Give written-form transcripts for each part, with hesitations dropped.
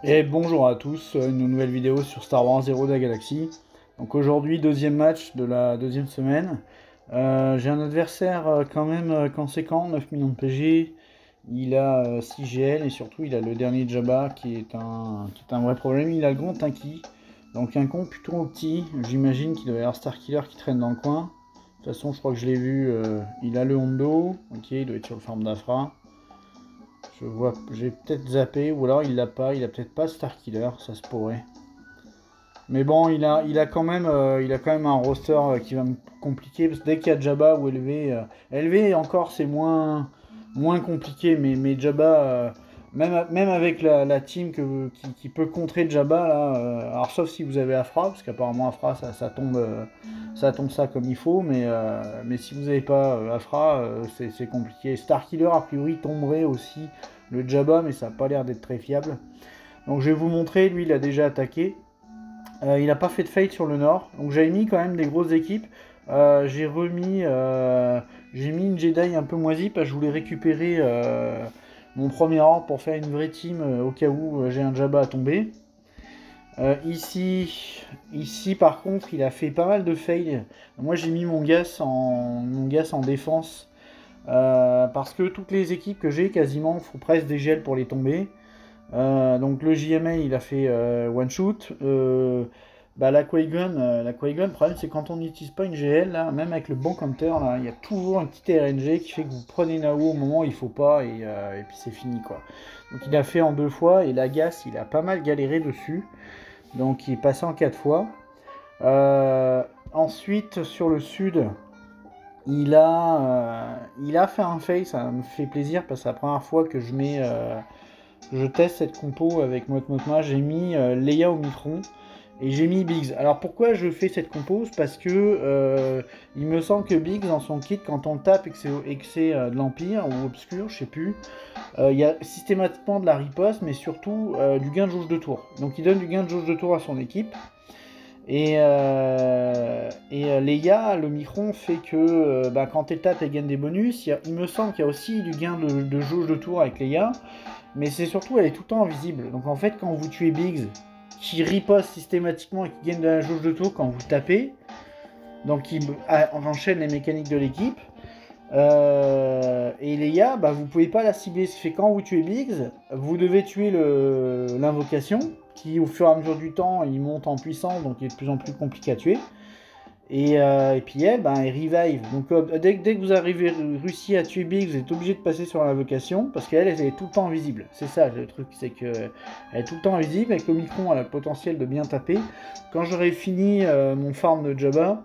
Et bonjour à tous, une nouvelle vidéo sur Star Wars Héros de la Galaxie. Donc aujourd'hui, deuxième match de la deuxième semaine. J'ai un adversaire quand même conséquent, 9 millions de PG. Il a 6 GL et surtout il a le dernier Jabba qui est un vrai problème. Il a le grand Tinky, donc un con plutôt petit. J'imagine qu'il doit y avoir Starkiller qui traîne dans le coin. De toute façon, je crois que je l'ai vu, il a le Hondo. Ok, il doit être sur le farm d'Afra. Je vois, j'ai peut-être zappé, ou alors il l'a pas, il a peut-être pas Starkiller, ça se pourrait. Mais bon, il a quand même un roster qui va me compliquer, parce que dès qu'il y a Jabba ou LV encore c'est moins compliqué, mais Jabba, même avec la team qui peut contrer Jabba, là, alors sauf si vous avez Afra, parce qu'apparemment Afra ça tombe ça comme il faut, mais si vous n'avez pas Afra, c'est compliqué. Starkiller a priori tomberait aussi le Jabba, mais ça n'a pas l'air d'être très fiable. Donc je vais vous montrer, lui il a déjà attaqué. Il n'a pas fait de fight sur le nord. Donc j'avais mis quand même des grosses équipes. J'ai mis une Jedi un peu moisie parce que je voulais récupérer mon premier ordre pour faire une vraie team au cas où j'ai un Jabba à tomber. Ici par contre il a fait pas mal de fails. Moi j'ai mis mon gas en défense parce que toutes les équipes que j'ai quasiment faut presque des gels pour les tomber. Donc le JMA il a fait one shoot. La Qui-Gon, le problème c'est quand on n'utilise pas une GL, là, même avec le bon counter, là, il y a toujours un petit RNG qui fait que vous prenez Nao au moment où il faut pas et puis c'est fini quoi. Donc il a fait en 2 fois et la gas il a pas mal galéré dessus. Donc il est passé en 4 fois. Ensuite sur le sud, il a fait un fail, ça me fait plaisir parce que c'est la première fois que je teste cette compo avec Motma. J'ai mis Leia au Micron et j'ai mis Biggs. Alors pourquoi je fais cette compo? Parce que il me semble que Biggs dans son kit, quand on tape et que c'est de l'Empire ou Obscur, je sais plus, il y a systématiquement de la riposte, mais surtout du gain de jauge de tour. Donc il donne du gain de jauge de tour à son équipe. Et Leia, le Micron fait que quand elle tape, elle gagne des bonus. Il me semble qu'il y a aussi du gain de jauge de tour avec Leia. Mais c'est surtout, elle est tout le temps invisible. Donc en fait, quand vous tuez Biggs, qui riposte systématiquement et qui gagne de la jauge de tour quand vous tapez, donc il enchaîne les mécaniques de l'équipe. Et Leia, vous pouvez pas la cibler. Ce qui fait quand vous tuez Biggs, vous devez tuer l'invocation, qui au fur et à mesure du temps, il monte en puissance, donc il est de plus en plus compliqué à tuer. Et puis elle revive. Donc dès que vous avez réussi à tuer Biggs, vous êtes obligé de passer sur l'invocation, parce qu'elle est tout le temps invisible. C'est ça le truc, c'est qu'elle est tout le temps invisible. Avec le Micron, elle a le potentiel de bien taper. Quand j'aurai fini mon farm de Jabba,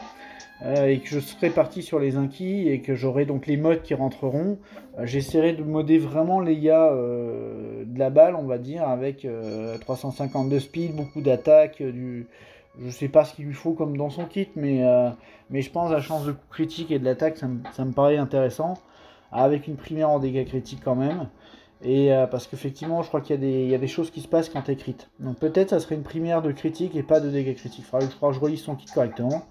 et que je serai parti sur les Inquis, et que j'aurai donc les mods qui rentreront, j'essaierai de modder vraiment Leia de la balle, on va dire, avec 350 de speed, beaucoup d'attaque, je sais pas ce qu'il lui faut comme dans son kit, mais je pense la chance de coup critique et de l'attaque, ça me paraît intéressant, avec une primaire en dégâts critiques quand même. Et parce qu'effectivement, je crois qu'il y a des choses qui se passent quand t'es crit. Donc peut-être ça serait une primaire de critique et pas de dégâts critiques. Il faudra que je relise son kit correctement.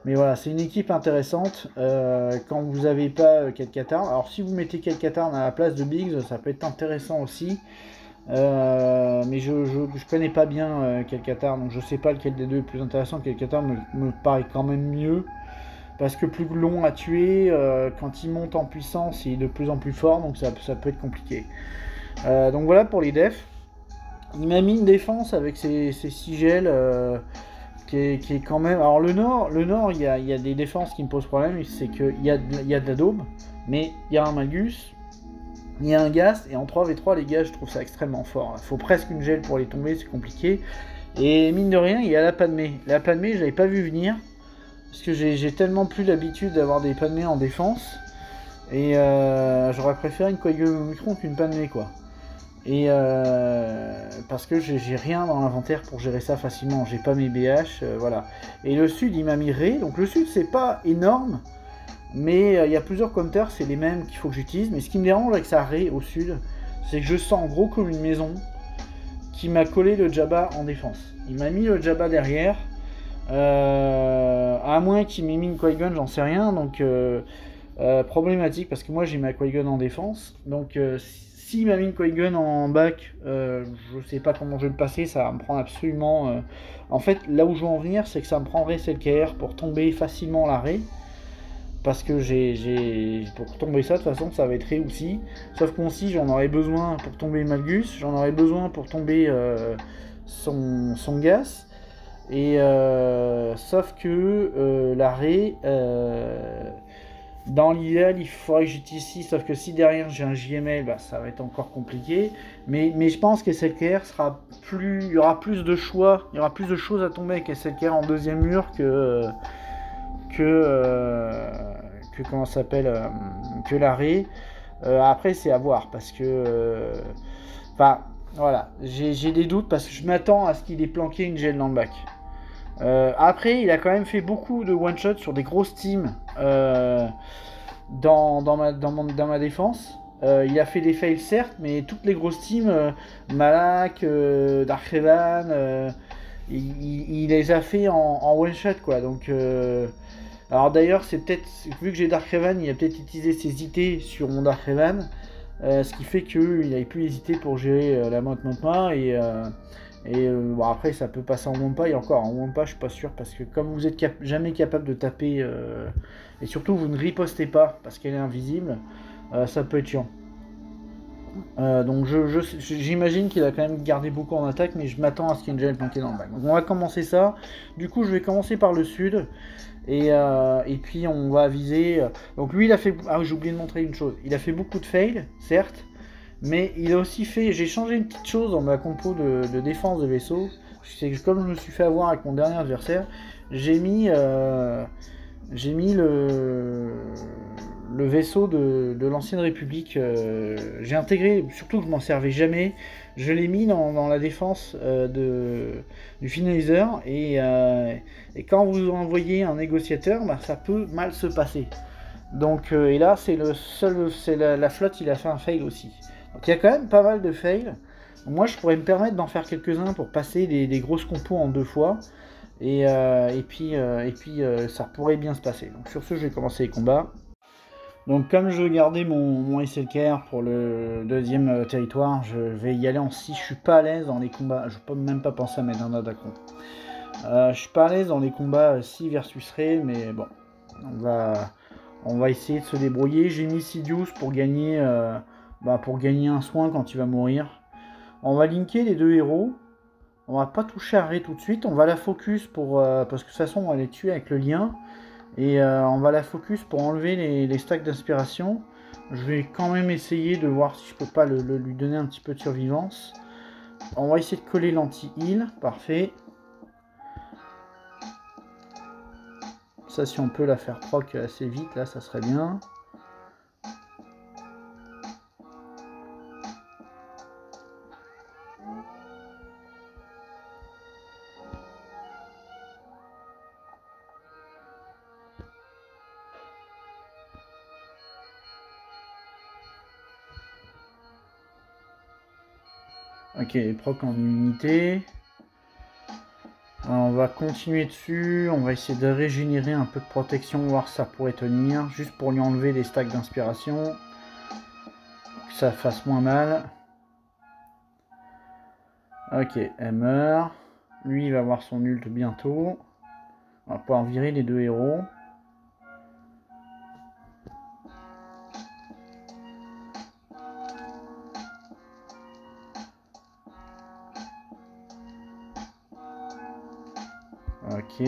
Mais voilà, c'est une équipe intéressante quand vous n'avez pas Cal-Katarn. Alors si vous mettez Cal-Katarn à la place de Biggs, ça peut être intéressant aussi. Mais je connais pas bien Cal-Katarn, donc je sais pas lequel des deux est plus intéressant. Cal-Katarn me paraît quand même mieux. Parce que plus long à tuer, quand il monte en puissance, il est de plus en plus fort, donc ça peut être compliqué. Donc voilà pour les defs. Il m'a mis une défense avec ses sigels qui est quand même... Alors le nord il y a des défenses qui me posent problème, c'est qu'il y a de la daube, mais il y a un Malgus, il y a un Ghast, et en 3v3 les gars je trouve ça extrêmement fort. Il faut presque une gel pour les tomber, c'est compliqué. Et mine de rien, il y a la Padmé. La Padmé, je l'avais pas vu venir, parce que j'ai tellement plus l'habitude d'avoir des Padmé en défense, et j'aurais préféré une Qui-Gon Micron qu'une Padmé quoi. Et parce que j'ai rien dans l'inventaire pour gérer ça facilement, j'ai pas mes BH, voilà. Et le sud il m'a mis Ré, donc le sud c'est pas énorme, mais il y a plusieurs counters, c'est les mêmes qu'il faut que j'utilise. Mais ce qui me dérange avec ça Ré au sud, c'est que je sens gros comme une maison qui m'a collé le Jabba en défense. Il m'a mis le Jabba derrière, à moins qu'il m'ait mis une Qui-Gon, j'en sais rien, donc problématique parce que moi j'ai ma Qui-Gon en défense, donc si m'a mis une Qui-Gon en bac, je sais pas comment je vais le passer, ça va me prendre absolument... En fait, là où je veux en venir, c'est que ça me prendrait SLKR pour tomber facilement l'arrêt. Parce que pour tomber ça, de toute façon, ça va être ré aussi. Sauf que si j'en aurais besoin pour tomber Malgus, j'en aurais besoin pour tomber son gas. Et sauf que l'arrêt, dans l'idéal, il faudrait que j'utilise ici. Sauf que si derrière j'ai un JML, bah, ça va être encore compliqué. Mais je pense que SLKR sera plus. Il y aura plus de choix, il y aura plus de choses à tomber avec SLKR en deuxième mur que comment ça s'appelle que l'arrêt. Après c'est à voir parce que enfin voilà, j'ai des doutes parce que je m'attends à ce qu'il ait planqué une gel dans le bac. Après il a quand même fait beaucoup de one shot sur des grosses teams dans ma défense. Il a fait des fails certes, mais toutes les grosses teams, Malak, Dark Revan, il les a fait en one shot quoi. Donc alors d'ailleurs, c'est peut-être, vu que j'ai Dark Revan, il a peut-être utilisé ses IT sur mon Dark Revan, ce qui fait qu'il n'avait plus hésité pour gérer la mode Montma, bon, après ça peut passer en Wampa, et encore en Wampa je suis pas sûr, parce que comme vous êtes jamais capable de taper, et surtout vous ne ripostez pas, parce qu'elle est invisible, ça peut être chiant. Donc j'imagine qu'il a quand même gardé beaucoup en attaque, mais je m'attends à ce qu'il y ait une gel planquée dans le bac. Donc on va commencer ça, du coup je vais commencer par le sud. Et puis on va viser. Donc lui il a fait. Ah j'ai oublié de montrer une chose. Il a fait beaucoup de fails, certes. Mais il a aussi fait. J'ai changé une petite chose dans ma compo de défense de vaisseau. C'est que comme je me suis fait avoir avec mon dernier adversaire, j'ai mis le vaisseau de l'ancienne République. J'ai intégré, surtout que je m'en servais jamais. Je l'ai mis dans la défense du finalizer et quand vous envoyez un négociateur, bah, ça peut mal se passer. Donc et là c'est la flotte, il a fait un fail aussi. Donc il y a quand même pas mal de fails. Moi je pourrais me permettre d'en faire quelques-uns pour passer des grosses compos en 2 fois. Et puis ça pourrait bien se passer. Donc sur ce je vais commencer les combats. Donc comme je veux garder mon SLKR pour le deuxième territoire, je vais y aller en 6. Je suis pas à l'aise dans les combats, je peux même pas penser à mettre un Adacon. Je suis pas à l'aise dans les combats 6 versus Rey, mais bon, on va essayer de se débrouiller. J'ai mis Sidious pour gagner un soin quand il va mourir. On va linker les 2 héros. On va pas toucher à Rey tout de suite, on va la focus parce que de toute façon on va les tuer avec le lien. Et on va la focus pour enlever les stacks d'inspiration. Je vais quand même essayer de voir si je peux pas lui donner un petit peu de survivance. On va essayer de coller l'anti-heal. Parfait. Ça, si on peut la faire proc assez vite, là, ça serait bien. Ok, proc en immunité. Alors, on va continuer dessus. On va essayer de régénérer un peu de protection, voir si ça pourrait tenir. Juste pour lui enlever les stacks d'inspiration. Que ça fasse moins mal. Ok, elle meurt. Lui, il va avoir son ult bientôt. On va pouvoir virer les 2 héros. Ok.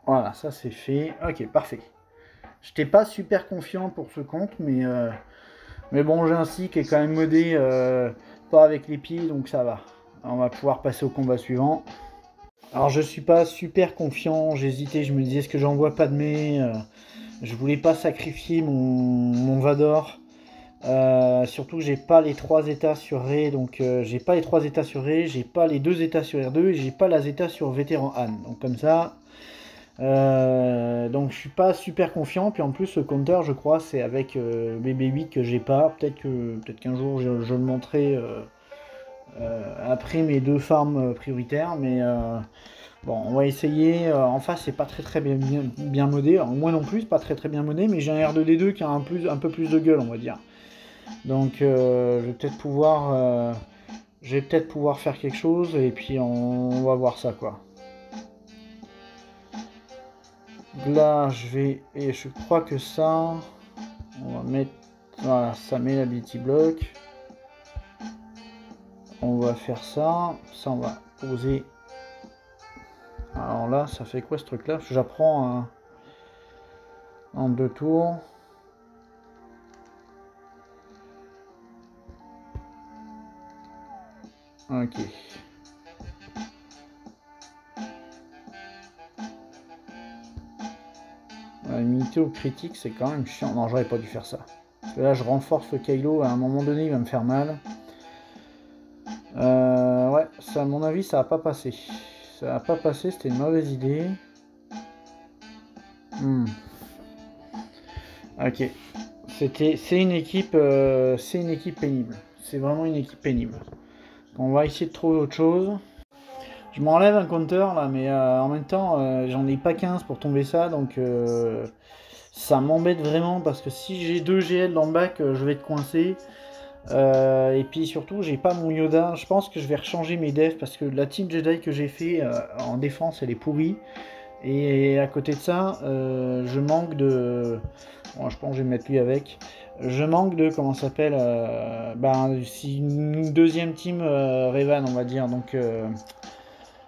Voilà, ça c'est fait. Ok, parfait. J'étais pas super confiant pour ce compte, mais bon, j'ai un SI qui est quand même modé, pas avec les pieds, donc ça va. On va pouvoir passer au combat suivant. Alors je suis pas super confiant, j'hésitais, je me disais est-ce que j'envoie pas de mai, je voulais pas sacrifier mon Vador, surtout que j'ai pas les 3 états sur Rey, donc j'ai pas les 3 états sur Rey, j'ai pas les 2 états sur R2 et j'ai pas la zeta sur vétéran Han, donc comme ça Donc je suis pas super confiant, puis en plus le compteur je crois c'est avec BB8 que j'ai pas, peut-être qu'un jour je le montrerai après mes 2 farms prioritaires, mais bon on va essayer. En face c'est pas très bien modé, alors moi non plus c'est pas très bien modé, mais j'ai un R2D2 qui a un peu plus de gueule on va dire. Donc je vais peut-être pouvoir faire quelque chose et puis on va voir ça quoi. Là, et je crois que ça, on va mettre, voilà, ça met l'ability block. On va faire ça, on va poser. Alors là, ça fait quoi ce truc-là? J'apprends en 2 tours. Ok. La limité au critique, c'est quand même chiant. Non, j'aurais pas dû faire ça. Parce que là, je renforce le Kylo, à un moment donné, il va me faire mal. Ouais, ça, à mon avis, ça va pas passer. Ça va pas passer, c'était une mauvaise idée. Ok. C'est une équipe pénible. C'est vraiment une équipe pénible. On va essayer de trouver autre chose. Je m'enlève un compteur là, mais en même temps, j'en ai pas 15 pour tomber ça, donc ça m'embête vraiment parce que si j'ai 2 GL dans le bac, je vais être coincé. Et puis surtout, j'ai pas mon Yoda. Je pense que je vais rechanger mes devs parce que la team Jedi que j'ai fait en défense, elle est pourrie. Et à côté de ça, je manque de. Bon, je pense que je vais mettre lui avec. Je manque de. Comment ça s'appelle si une deuxième team Revan, on va dire. Donc,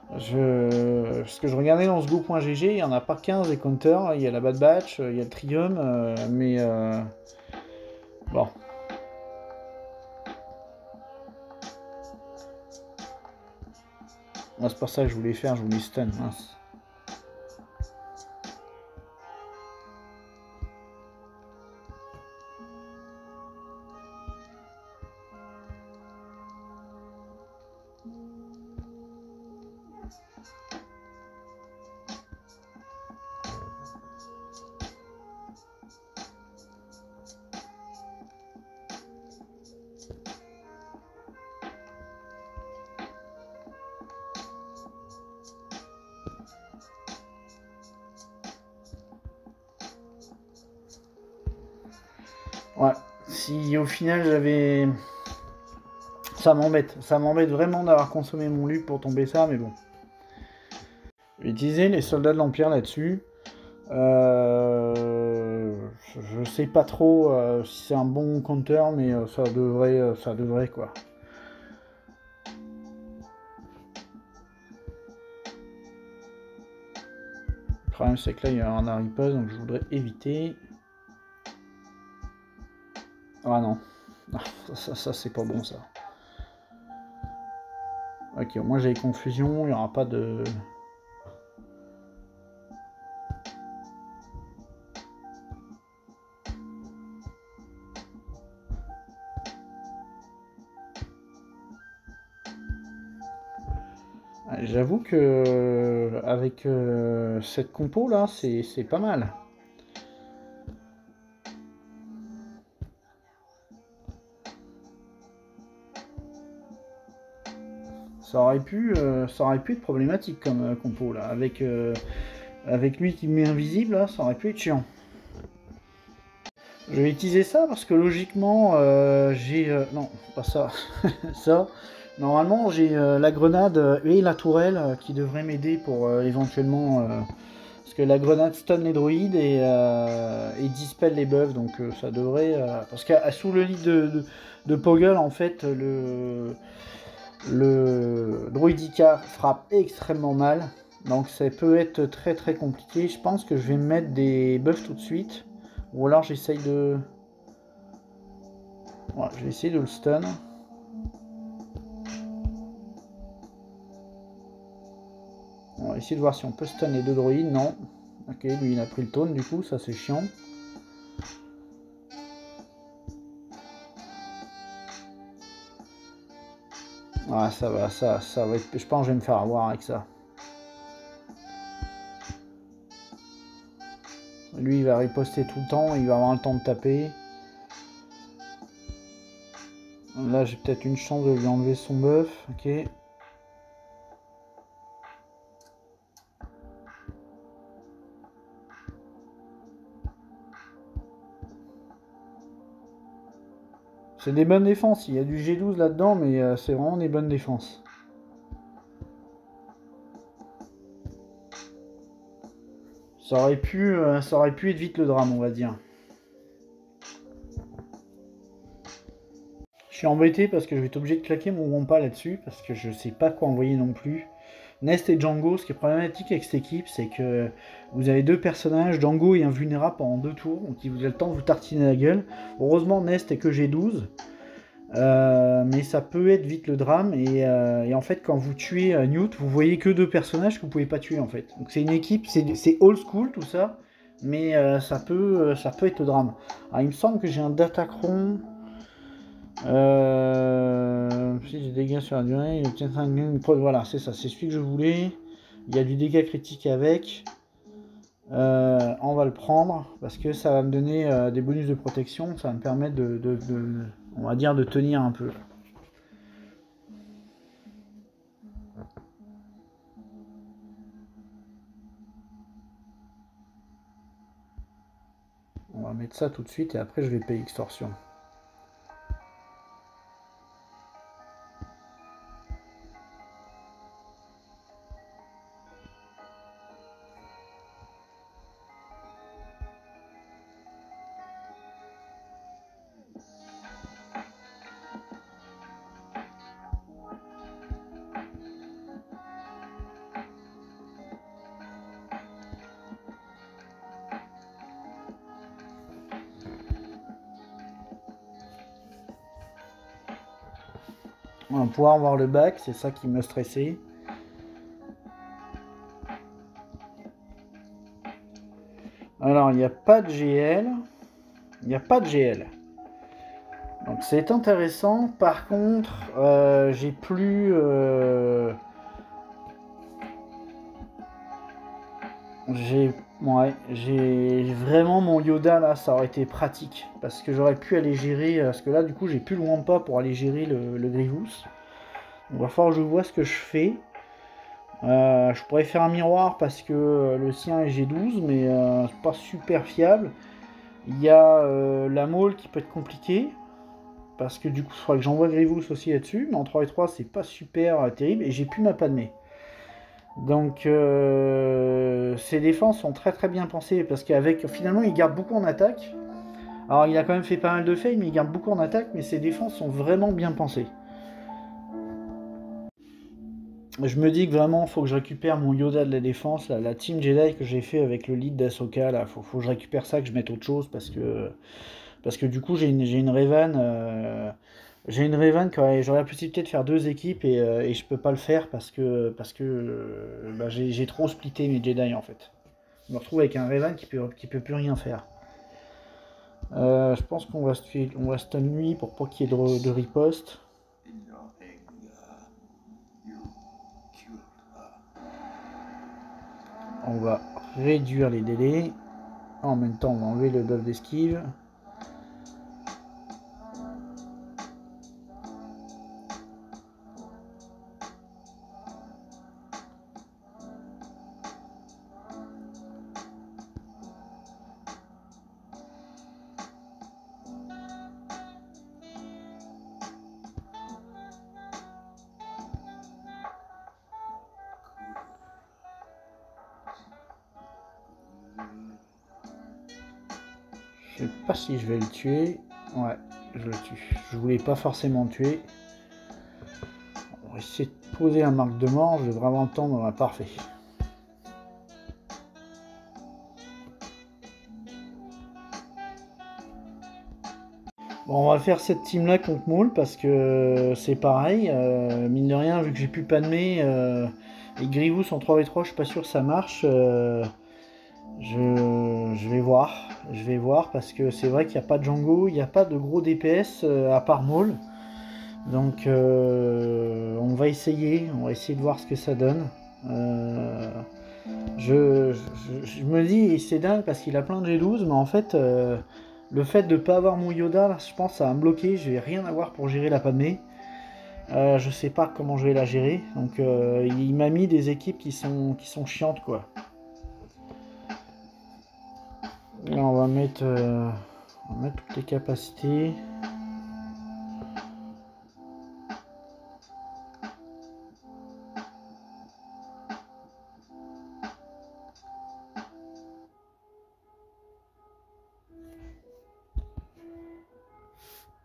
parce que je regardais dans ce go.gg, il n'y en a pas 15 des counters. Il y a la Bad Batch, il y a le Trium, mais. Bon. Moi, c'est pas ça que je voulais faire, je voulais stun. Mince. Ouais, si au final j'avais. Ça m'embête vraiment d'avoir consommé mon loot pour tomber ça, mais bon. Je vais utiliser les soldats de l'Empire là-dessus. Je sais pas trop si c'est un bon counter, mais ça devrait quoi. Le problème c'est que là il y a un riposte, donc je voudrais éviter. Ah non, ça c'est pas bon ça. Ok, moi j'ai confusion, il n'y aura pas de. J'avoue que avec cette compo là, c'est pas mal. Ça aurait pu être problématique comme compo là. Avec lui qui me met invisible, là, ça aurait pu être chiant. Je vais utiliser ça parce que logiquement, j'ai... non, pas ça. Ça. Normalement, j'ai la grenade et la tourelle qui devraient m'aider pour éventuellement... parce que la grenade stun les droïdes et dispelle les buffs, donc ça devrait... parce que sous le lit de Poggle, en fait, le droïdica frappe extrêmement mal. Donc ça peut être très compliqué. Je pense que je vais mettre des buffs tout de suite. Ou alors j'essaye de... Voilà, je vais essayer de le stun. On va essayer de voir si on peut stun les 2 droïdes. Non. Ok, lui il a pris le taunt du coup, ça c'est chiant. Ah ça va être... Je pense que je vais me faire avoir avec ça. Lui, il va riposter tout le temps, il va avoir le temps de taper. Là, j'ai peut-être une chance de lui enlever son buff. Ok. C'est des bonnes défenses. Il y a du G12 là-dedans, mais c'est vraiment des bonnes défenses. Ça aurait pu être vite le drame, on va dire. Je suis embêté parce que je vais être obligé de claquer mon compas là-dessus, parce que je sais pas quoi envoyer non plus. Nest et Django, ce qui est problématique avec cette équipe, c'est que vous avez deux personnages, Django est invulnérable pendant 2 tours, donc il vous a le temps de vous tartiner la gueule. Heureusement, Nest est que G12, mais ça peut être vite le drame, et en fait, quand vous tuez Newt, vous voyez que 2 personnages que vous pouvez pas tuer, en fait. Donc c'est une équipe, c'est old school, tout ça, mais ça peut être le drame. Alors, il me semble que j'ai un Datacron... si j'ai des dégâts sur la durée, il obtient 5 voilà, c'est ça, c'est celui que je voulais. Il y a du dégât critique avec. On va le prendre parce que ça va me donner des bonus de protection, ça va me permettre on va dire, de tenir un peu. On va mettre ça tout de suite et après je vais payer extorsion. On va pouvoir voir le bac, c'est ça qui me stressait. Alors, il n'y a pas de GL. Il n'y a pas de GL. Donc c'est intéressant. Par contre, j'ai plus... j'ai vraiment mon Yoda là, ça aurait été pratique. Parce que j'aurais pu aller gérer... Parce que là, du coup, j'ai plus le Wampa pour aller gérer le Grievous. On va falloir que je vois ce que je fais. Je pourrais faire un miroir parce que le sien est G12, mais c'est pas super fiable. Il y a la Maul qui peut être compliquée. Parce que du coup, il faudra que j'envoie Grievous aussi là-dessus. Mais en 3 et 3, c'est pas super terrible. Et j'ai plus ma Padmé. Donc, ces défenses sont très très bien pensées. Parce qu'avec, finalement, il garde beaucoup en attaque. Alors, il a quand même fait pas mal de fails, mais il garde beaucoup en attaque. Mais ces défenses sont vraiment bien pensées. Je me dis que vraiment, il faut que je récupère mon Yoda de la défense, la Team Jedi que j'ai fait avec le lead d'Ahsoka. Là, faut que je récupère ça, que je mette autre chose parce que du coup, j'ai une Revan. J'ai une Revan que j'aurais la possibilité de faire 2 équipes et je peux pas le faire parce que bah, j'ai trop splitté mes Jedi en fait. Je me retrouve avec un Revan qui peut plus rien faire. Je pense qu'on va stun lui pour pas qu'il y ait de riposte. On va réduire les délais. En même temps, on va enlever le buff d'esquive. Je sais pas si je vais le tuer. Ouais, je le tue. Je voulais pas forcément le tuer. On va essayer de poser la marque de mort. Je devrais avoir le temps. Ouais, parfait. Bon, on va faire cette team là contre Maul parce que c'est pareil. Mine de rien, vu que j'ai plus Padmé et Grievous en 3v3, je suis pas sûr que ça marche. Je vais voir. Je vais voir parce que c'est vrai qu'il n'y a pas de Django, il n'y a pas de gros DPS à part Maul. Donc on va essayer de voir ce que ça donne. Je me dis, c'est dingue parce qu'il a plein de G12, mais en fait, le fait de pas avoir mon Yoda, là, je pense, ça va me bloquer. Je vais rien avoir pour gérer la Padmé. Je sais pas comment je vais la gérer. Donc, il m'a mis des équipes qui sont chiantes, quoi. Là, on va mettre toutes les capacités.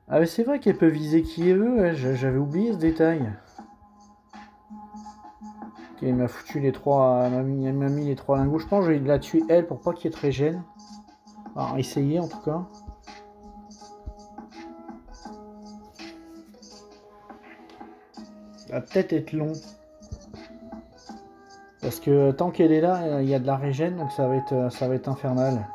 Ah mais c'est vrai qu'elle peut viser qui elle veut, ouais, j'avais oublié ce détail. Ok, il m'a foutu les trois. Elle m'a mis les trois lingots. Je pense que je vais la tuer elle pour pas qu'il y ait très gêne. Enfin, essayer en tout cas. Ça va peut-être être long. Parce que tant qu'elle est là, il y a de la régène, donc ça va être infernal.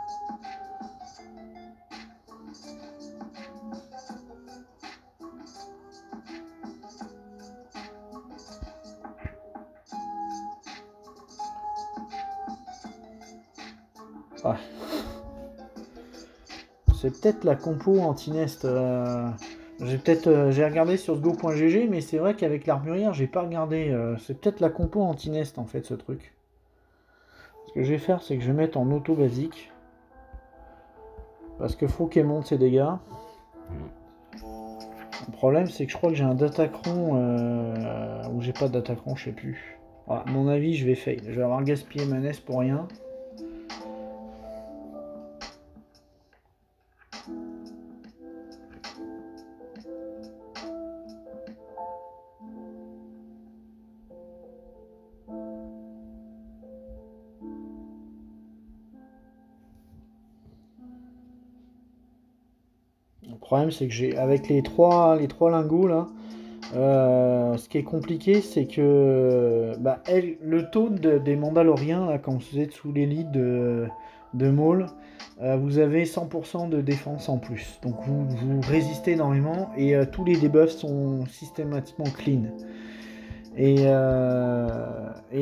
Ah. C'est peut-être la compo anti-nest. J'ai regardé sur sgo.gg, mais c'est vrai qu'avec l'armurière, j'ai pas regardé. C'est peut-être la compo anti-nest en fait ce truc. Ce que je vais faire, c'est que je vais mettre en auto basique. Parce que faut qu'elle monte ses dégâts. Le problème, c'est que je crois que j'ai un datacron ou j'ai pas de datacron, je sais plus. Voilà, à mon avis, je vais fail. Je vais avoir gaspillé ma NES pour rien. Le problème, c'est que j'ai avec les trois lingots là, ce qui est compliqué, c'est que bah, le taux des Mandaloriens là, quand vous êtes sous l'élite de Maul, vous avez 100% de défense en plus. Donc vous résistez énormément et tous les debuffs sont systématiquement clean. Et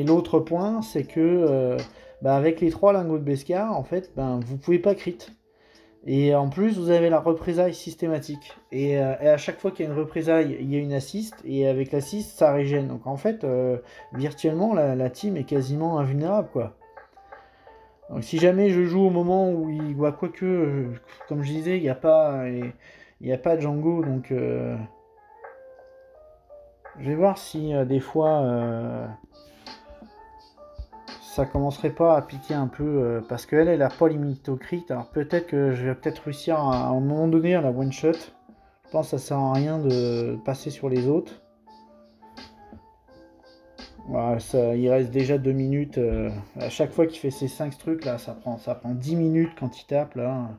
l'autre point, c'est que bah, avec les trois lingots de Beskar, en fait, ben, vous pouvez pas crit. Et en plus, vous avez la représaille systématique. Et à chaque fois qu'il y a une représaille, il y a une assist. Et avec l'assist, ça régène. Donc en fait, virtuellement, la team est quasiment invulnérable, quoi. Donc si jamais je joue au moment où il voit quoique, comme je disais, il y a pas Django, donc je vais voir si des fois ça commencerait pas à piquer un peu parce qu'elle elle a pas limité au crit. Alors peut-être que je vais peut-être réussir à un moment donné à la one shot. Je pense que ça sert à rien de passer sur les autres. Voilà, il reste déjà 2 minutes. À chaque fois qu'il fait ses 5 trucs là, ça prend 10 minutes quand il tape là.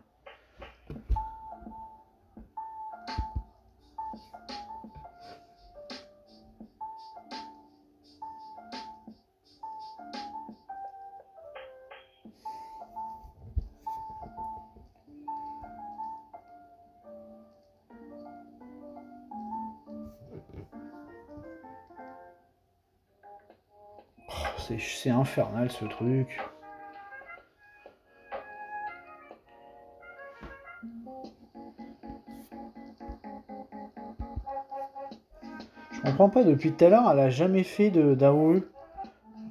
C'est infernal ce truc. Je comprends pas, depuis tout à l'heure, elle a jamais fait d'AOE.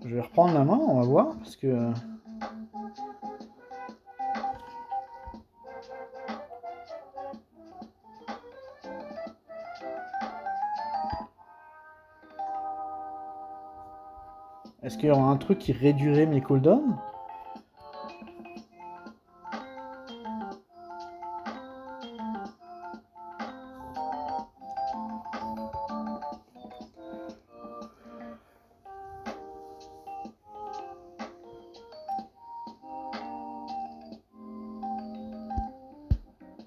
Je vais reprendre la main, on va voir, parce que... Est-ce qu'il y aura un truc qui réduirait mes cooldowns?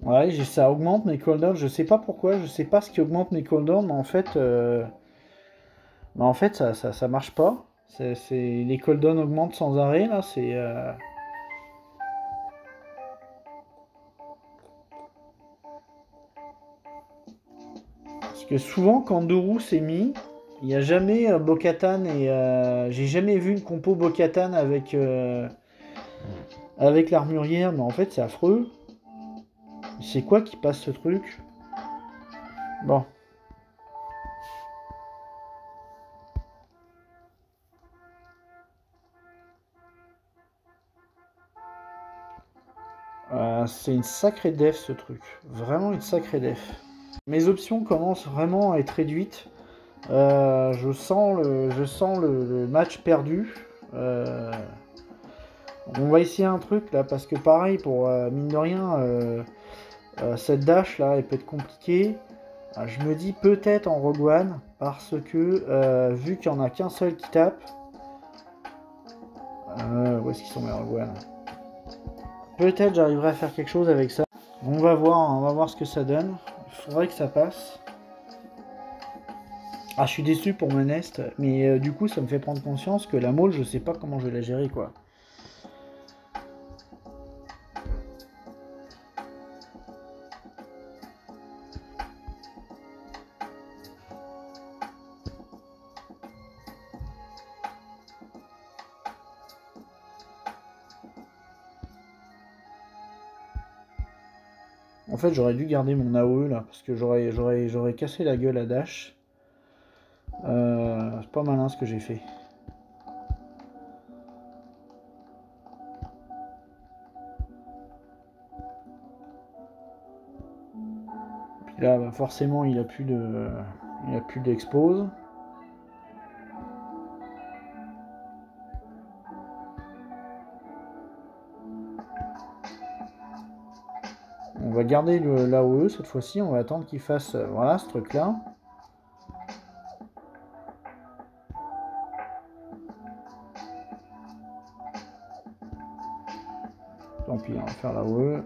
Ouais, ça augmente mes cooldowns, je sais pas pourquoi, je sais pas ce qui augmente mes cooldowns, mais en fait ça marche pas. Les cooldowns augmentent sans arrêt, là, c'est... Parce que souvent, quand 2 roues c'est mis, Il n'y a jamais Bo-Katan et j'ai jamais vu une compo Bo-Katan avec l'armurière, mais en fait c'est affreux. C'est quoi qui passe ce truc? Bon. C'est une sacrée def ce truc. Vraiment une sacrée def. Mes options commencent vraiment à être réduites. Je sens le match perdu. On va essayer un truc là, parce que pareil, pour mine de rien, cette dash là, elle peut être compliquée. Je me dis peut-être en Rogue One, parce que vu qu'il n'y en a qu'un seul qui tape. Où est-ce qu'ils sont mes Rogue One? Peut-être j'arriverai à faire quelque chose avec ça. On va voir ce que ça donne. Il faudrait que ça passe. Ah, je suis déçu pour mon Nest, mais du coup, ça me fait prendre conscience que la Maul, je sais pas comment je vais la gérer, quoi. En fait, j'aurais dû garder mon AOE là, parce que j'aurais cassé la gueule à Dash. C'est pas malin ce que j'ai fait. Puis là, bah, forcément, il a plus d'expose. On va garder l'AOE cette fois-ci, on va attendre qu'il fasse voilà ce truc là. Tant pis, on va faire l'AOE.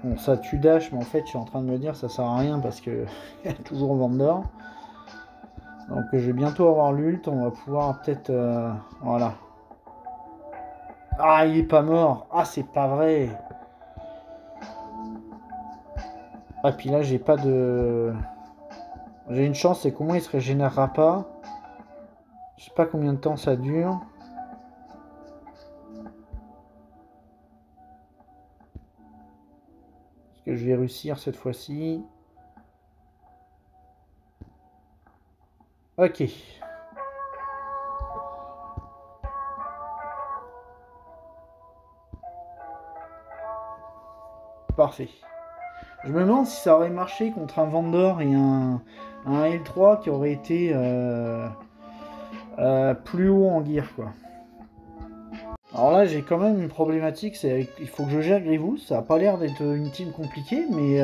Bon, ça tue Dash, mais en fait je suis en train de me dire ça sert à rien parce que il y a toujours Vendor. Donc je vais bientôt avoir l'ult, on va pouvoir peut-être voilà. Ah, il est pas mort. Ah, c'est pas vrai. Ah, puis là j'ai pas de... J'ai une chance, c'est qu'au moins il se régénérera pas. Je sais pas combien de temps ça dure. Est-ce que je vais réussir cette fois-ci? Ok. Parfait. Je me demande si ça aurait marché contre un Vendor et un L3 qui aurait été plus haut en gear, quoi. Alors là, j'ai quand même une problématique, c'est qu'il faut que je gère Grievous. Ça a pas l'air d'être une team compliquée, mais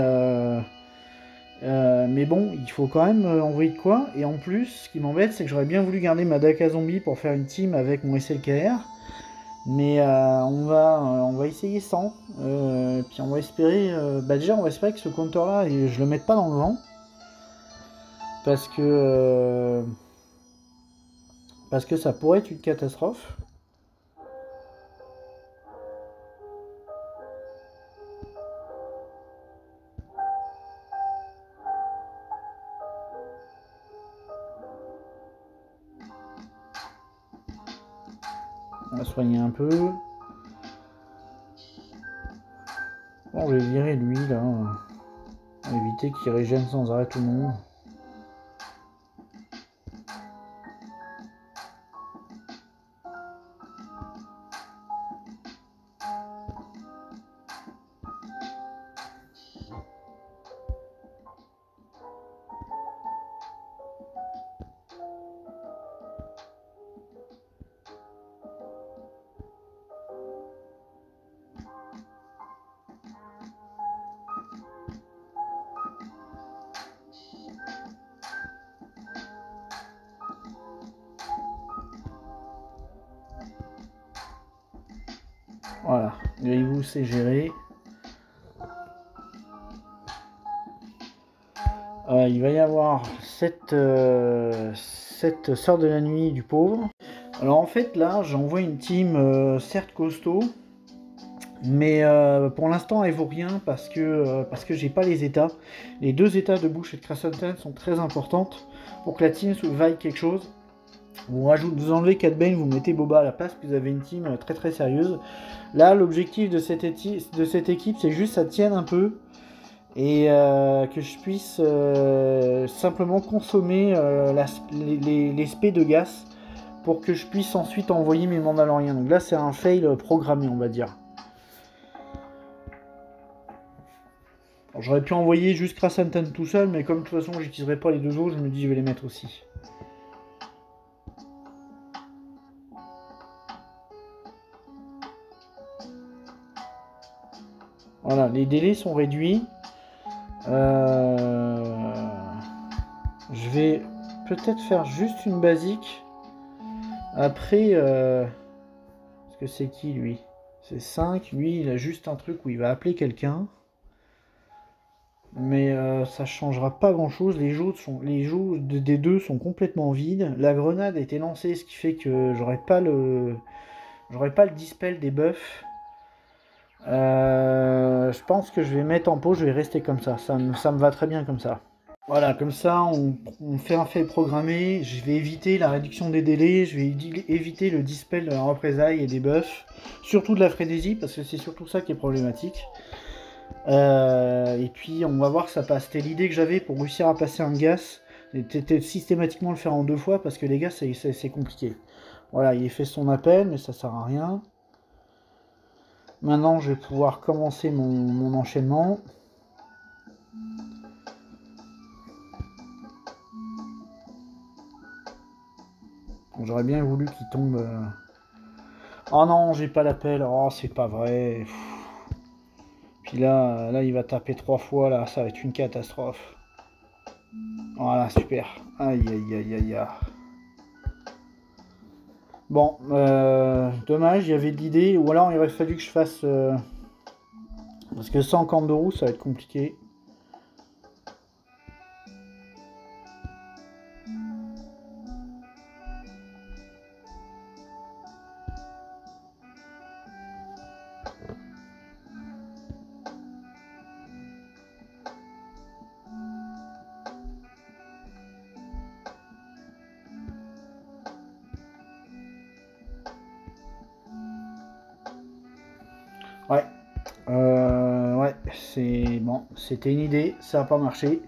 bon, il faut quand même envoyer de quoi. Et en plus, ce qui m'embête, c'est que j'aurais bien voulu garder ma Daka Zombie pour faire une team avec mon SLKR. Mais on va essayer sans. Puis on va espérer... bah déjà, on va espérer que ce compteur-là, je le mette pas dans le vent. Parce que ça pourrait être une catastrophe. On va soigner un peu. Bon, je vais virer lui là. On va éviter qu'il régène sans arrêt tout le monde. Voilà, Grievous c'est géré. Il va y avoir cette sœur de la nuit du pauvre. Alors en fait là j'envoie une team certes costaud, Mais pour l'instant, elle vaut rien parce que j'ai pas les états. Les 2 états de bouche et de Krasnodar sont très importantes pour que la team vaille quelque chose. Vous enlevez Cat Bane, vous mettez Boba à la place, puis vous avez une team très très sérieuse. Là, l'objectif de cette équipe, c'est juste que ça tienne un peu et que je puisse simplement consommer les spés de gaz pour que je puisse ensuite envoyer mes Mandaloriens. Donc là, c'est un fail programmé, on va dire. J'aurais pu envoyer juste Krasnodar tout seul, mais comme de toute façon, j'utiliserai pas les 2 autres, je me dis je vais les mettre aussi. Voilà, les délais sont réduits. Je vais peut-être faire juste une basique. Après, parce que c'est qui lui? C'est 5. Lui, il a juste un truc où il va appeler quelqu'un. Mais ça changera pas grand chose. Les jeux des 2 sont complètement vides. La grenade a été lancée, ce qui fait que j'aurai pas le dispel des buffs. Je pense que je vais mettre en pause, je vais rester comme ça. Ça me va très bien comme ça. Voilà, comme ça, on fait un fail programmé. Je vais éviter la réduction des délais, je vais éviter le dispel de la représailles et des buffs. Surtout de la frénésie, parce que c'est surtout ça qui est problématique. Et puis, on va voir que ça passe. C'était l'idée que j'avais pour réussir à passer un gas. C'était systématiquement le faire en 2 fois, parce que les gars, c'est compliqué. Voilà, il a fait son appel, mais ça sert à rien. Maintenant, je vais pouvoir commencer mon enchaînement. J'aurais bien voulu qu'il tombe. Oh non, j'ai pas l'appel. Oh, c'est pas vrai. Puis là, il va taper 3 fois. Là, ça va être une catastrophe. Voilà, super. Aïe, aïe, aïe, aïe, aïe. Bon, dommage, il y avait de l'idée. Ou alors, il aurait fallu que je fasse... Parce que sans corne de roue, ça va être compliqué. Ouais. Ouais, c'est bon. C'était une idée, ça n'a pas marché.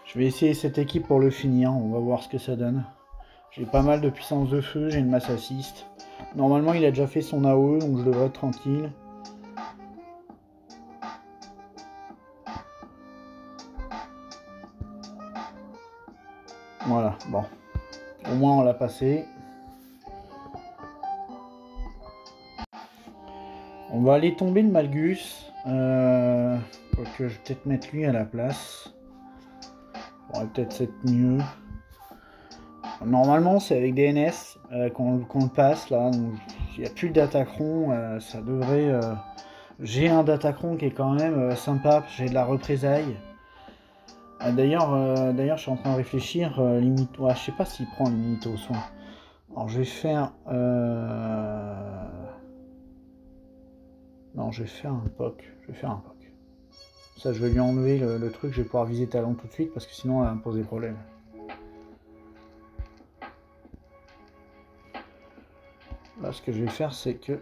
Je vais essayer cette équipe pour le finir, on va voir ce que ça donne. J'ai pas mal de puissance de feu, j'ai une masse assist. Normalement, il a déjà fait son AOE, donc je devrais être tranquille. Voilà, bon. Au moins, on l'a passé. On va aller tomber le Malgus. Quoique, je vais peut-être mettre lui à la place. Ça aurait peut-être être mieux. Normalement, c'est avec des NS qu'on le passe, là. Il n'y a plus de Datacron. Ça devrait... J'ai un Datacron qui est quand même sympa. J'ai de la représaille. D'ailleurs, je suis en train de réfléchir. Limite... Ouais, je sais pas s'il prend limite au soin. Alors, je vais faire... Non, je vais faire un POC. Ça, je vais lui enlever le truc. Je vais pouvoir viser talent tout de suite parce que sinon, elle va me poser problème. Là, ce que je vais faire, c'est que...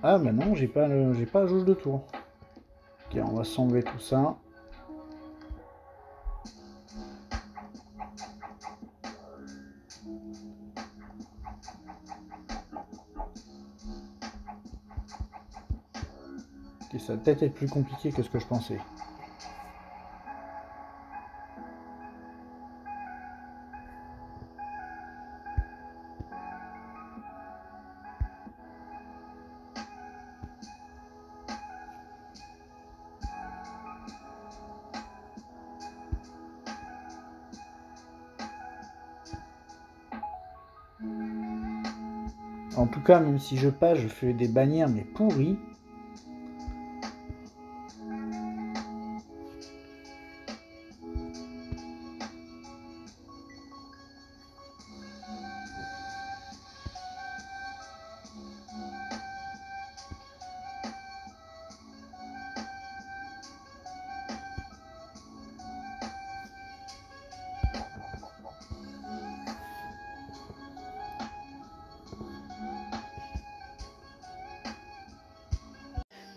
Ah, bah non, j'ai pas la jauge de tour. Ok, on va s'enlever tout ça. Ok, ça va peut-être être plus compliqué que ce que je pensais. En tout cas, même si je passe, je fais des bannières, mais pourries.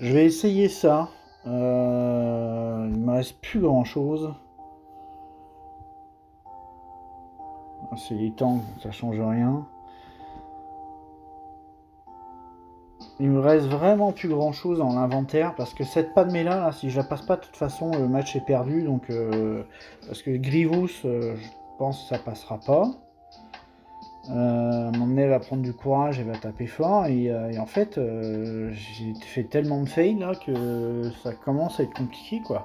Je vais essayer ça. Il me reste plus grand chose. C'est les tanks, ça change rien. Il me reste vraiment plus grand chose en inventaire parce que cette Padmé là, si je la passe pas, de toute façon le match est perdu. Donc parce que Grievous, je pense que ça passera pas. Mon nez va prendre du courage et va taper fort. Et en fait, j'ai fait tellement de fails là que ça commence à être compliqué quoi.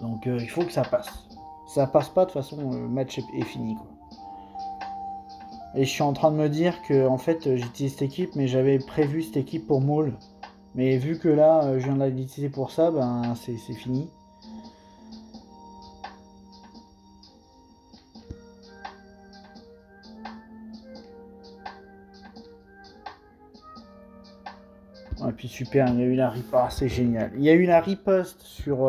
Donc il faut que ça passe. Si ça passe pas, de toute façon, le match est fini quoi. Et je suis en train de me dire que en fait j'utilise cette équipe, mais j'avais prévu cette équipe pour Maul. Mais vu que là je viens de l'utiliser pour ça, ben c'est fini. Et puis super, il y a eu la riposte, c'est génial. Il y a eu la riposte sur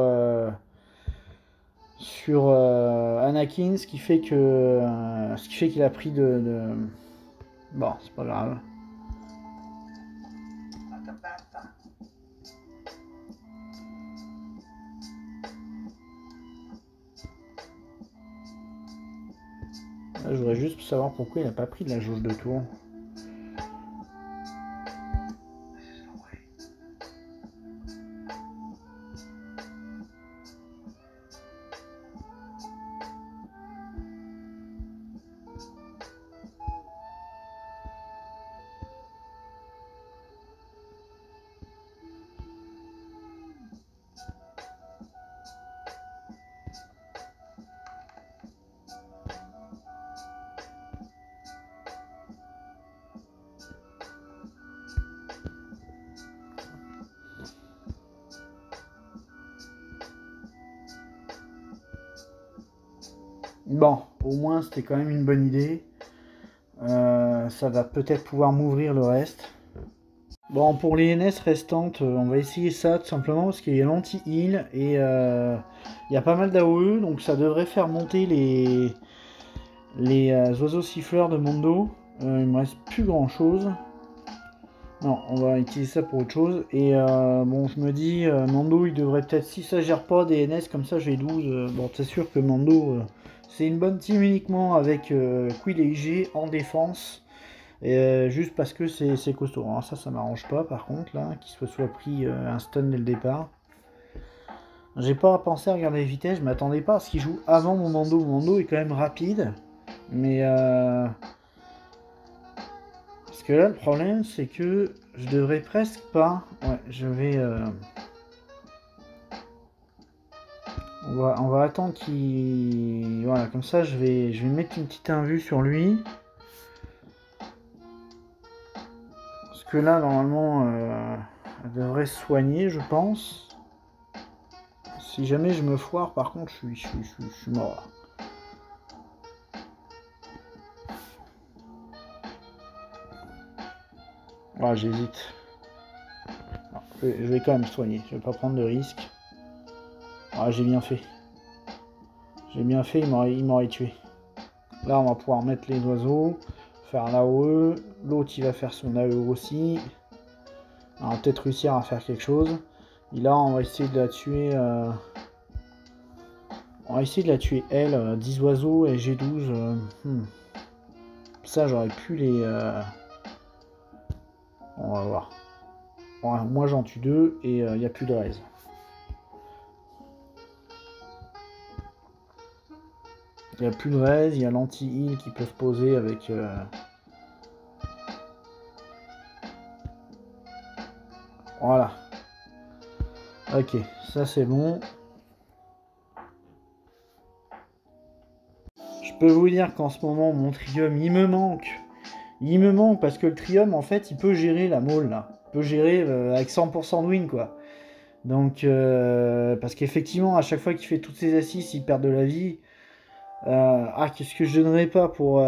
Anakin, ce qui fait qu'il a pris de... Bon, c'est pas grave. Là, je voudrais juste savoir pourquoi il n'a pas pris de la jauge de tour. Bon, au moins c'était quand même une bonne idée. Ça va peut-être pouvoir m'ouvrir le reste. Bon, pour les NS restantes, on va essayer ça tout simplement parce qu'il y a l'anti-heal et il y a pas mal d'AOE, donc ça devrait faire monter les oiseaux siffleurs de Mondo. Il me reste plus grand chose. Non, on va utiliser ça pour autre chose. Et bon, je me dis, Mando, il devrait peut-être, si ça gère pas des NS comme ça, j'ai 12. Bon, c'est sûr que Mando, c'est une bonne team uniquement avec Quill et IG en défense. Et, juste parce que c'est costaud. Alors ça m'arrange pas par contre, là, qu'il soit pris un stun dès le départ. J'ai pas pensé à regarder les vitesses, je m'attendais pas à ce qu'il joue avant mon Mando. Mon Mando est quand même rapide. Mais... Parce que là, le problème, c'est que je devrais presque pas... Ouais, je vais... On va attendre qu'il... Voilà, comme ça, je vais mettre une petite invue sur lui. Parce que là, normalement, elle devrait se soigner, je pense. Si jamais je me foire, par contre, je suis mort. Ah, j'hésite. Je vais quand même soigner, je vais pas prendre de risque. Ah, j'ai bien fait. J'ai bien fait, il m'aurait tué. Là, on va pouvoir mettre les oiseaux, faire l'AOE. L'autre, il va faire son AOE aussi. On va peut-être réussir à faire quelque chose. Et là, on va essayer de la tuer. On va essayer de la tuer, elle. 10 oiseaux et G12. Ça, j'aurais pu les... On va voir. Bon, moi, j'en tue 2 et il n'y a plus de raise. Il n'y a plus de raise, il y a l'anti-heal qui peut se poser avec... Voilà. Ok, ça c'est bon. Je peux vous dire qu'en ce moment, mon Trium, il me manque. Il me manque parce que le Trium, en fait, il peut gérer la maul, là. Il peut gérer avec 100% de win, quoi. Donc, parce qu'effectivement, à chaque fois qu'il fait toutes ses assists, il perd de la vie. Qu'est-ce que je donnerais pas pour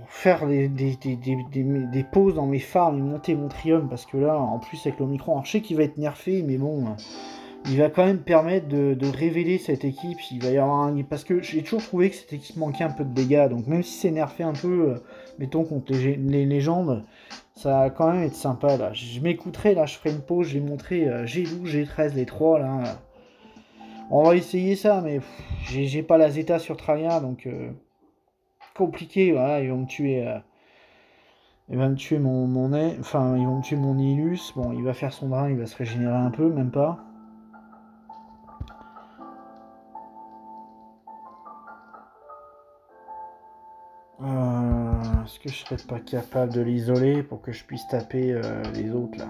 faire des pauses dans mes farms et monter mon Trium, parce que là, en plus, avec l'Omicron, alors je sais qu'il va être nerfé, mais bon, il va quand même permettre de révéler cette équipe. Il va y avoir parce que j'ai toujours trouvé que cette équipe manquait un peu de dégâts. Donc même si c'est nerfé un peu, mettons contre les légendes, ça va quand même être sympa là. Je m'écouterai là, je ferai une pause, je vais montrer G12, G13, les trois là. On va essayer ça, mais j'ai pas la Zeta sur Traria, donc compliqué. Voilà, ils vont me tuer. Il va me tuer enfin ils vont me tuer mon Nihilus. Bon, il va faire son drain, il va se régénérer un peu, même pas. Est-ce que je serais pas capable de l'isoler pour que je puisse taper les autres là?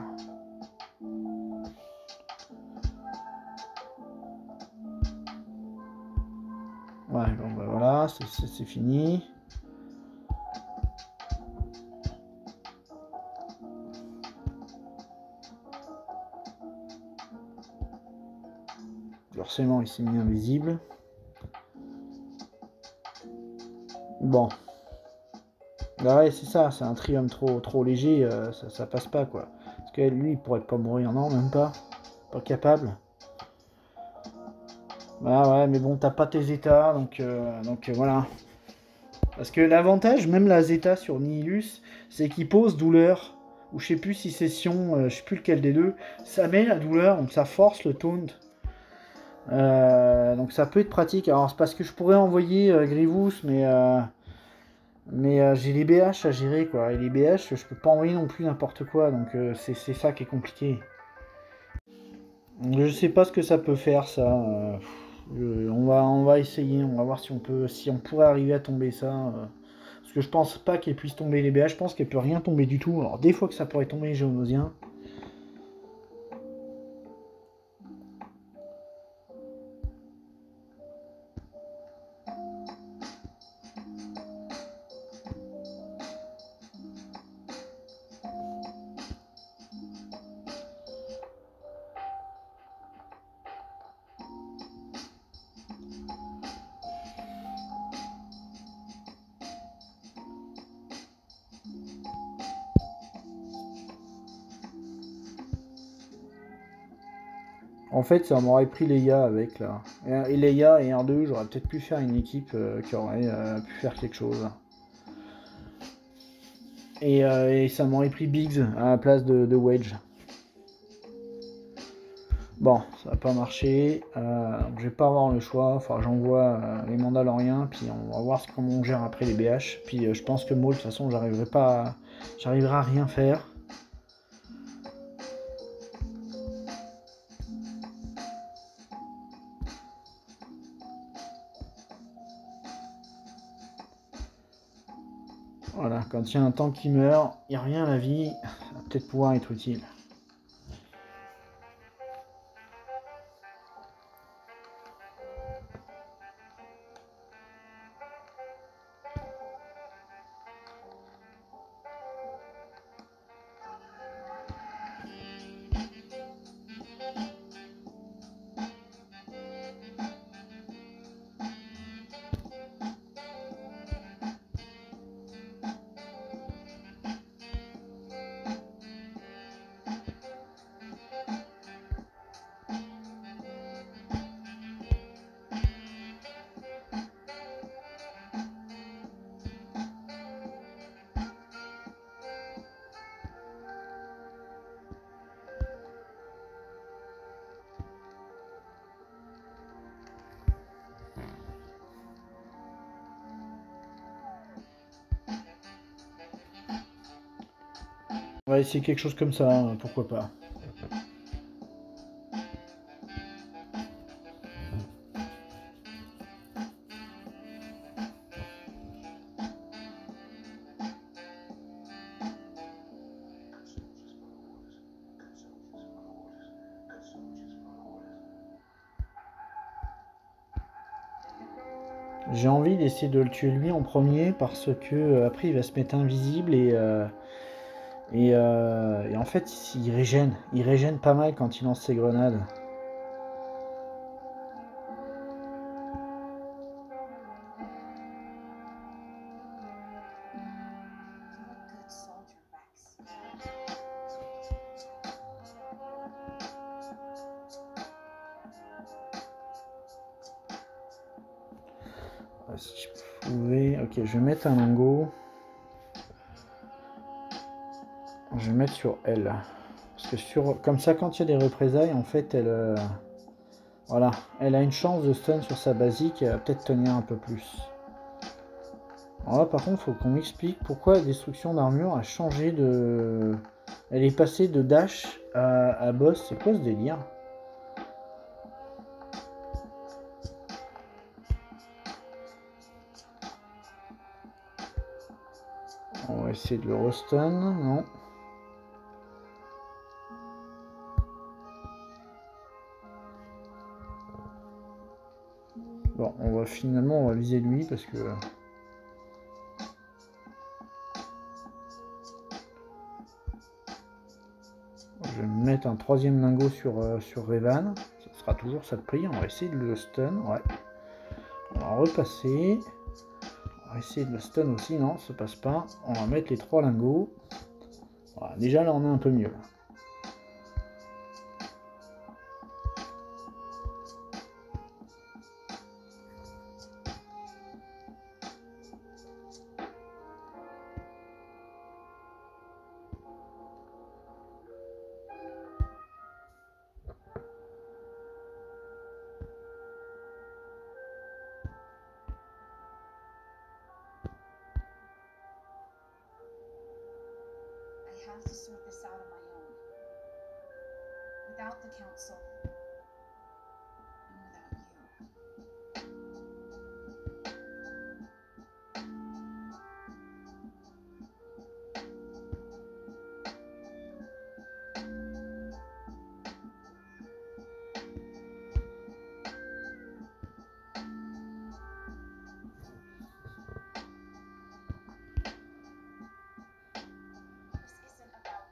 Ouais, bon bah voilà, c'est fini. Forcément, il s'est mis invisible. Bon. Bah ouais, c'est ça, c'est un trium trop léger, ça passe pas quoi. Parce que lui, il pourrait pas mourir, non, même pas. Pas capable. Bah ouais, mais bon, t'as pas tes états, donc voilà. Parce que l'avantage, même la Zeta sur Nihilus, c'est qu'il pose douleur. Ou je sais plus si c'est Sion, je sais plus lequel des deux. Ça met la douleur, donc ça force le taunt. Donc ça peut être pratique. Alors c'est parce que je pourrais envoyer Grievous, mais j'ai les BH à gérer quoi. Et les BH, je peux pas envoyer non plus n'importe quoi. Donc c'est ça qui est compliqué. Je sais pas ce que ça peut faire ça. On va essayer, on va voir si on pourrait arriver à tomber ça. Parce que je pense pas qu'elle puisse tomber les BH, je pense qu'elle peut rien tomber du tout. Alors des fois que ça pourrait tomber les Géonosiens. En fait, ça m'aurait pris Leia avec là. Et Leia et R2, j'aurais peut-être pu faire une équipe qui aurait pu faire quelque chose. Et ça m'aurait pris Biggs à la place de Wedge. Bon, ça va pas marcher. Je vais pas avoir le choix. Enfin, j'envoie les Mandaloriens, puis on va voir comment on gère après les BH. Puis je pense que Maul, de toute façon, j'arriverai à rien faire. Voilà, quand il y a un tank qui meurt, il n'y a rien à la vie, ça va peut-être pouvoir être utile. On va essayer quelque chose comme ça, pourquoi pas. J'ai envie d'essayer de le tuer lui en premier parce que après il va se mettre invisible et en fait il régène pas mal quand il lance ses grenades. Si je pouvais... Ok, je vais mettre un lingot. Je vais mettre sur elle. Parce que comme ça, quand il y a des représailles, en fait, elle... voilà, elle a une chance de stun sur sa basique, elle va peut-être tenir un peu plus. Alors là, par contre, il faut qu'on m'explique pourquoi la destruction d'armure a changé de... Elle est passée de dash à boss, c'est quoi ce délire? On va essayer de le restun, non. Bon, on va viser lui parce que... Je vais mettre un troisième lingot sur Revan. Ça sera toujours ça de prix. On va essayer de le stun. Ouais. On va repasser. On va essayer de le stun aussi. Non, ça passe pas. On va mettre les 3 lingots. Voilà, déjà là on est un peu mieux. have to sort this out on my own. Without the council. And without you. This isn't about I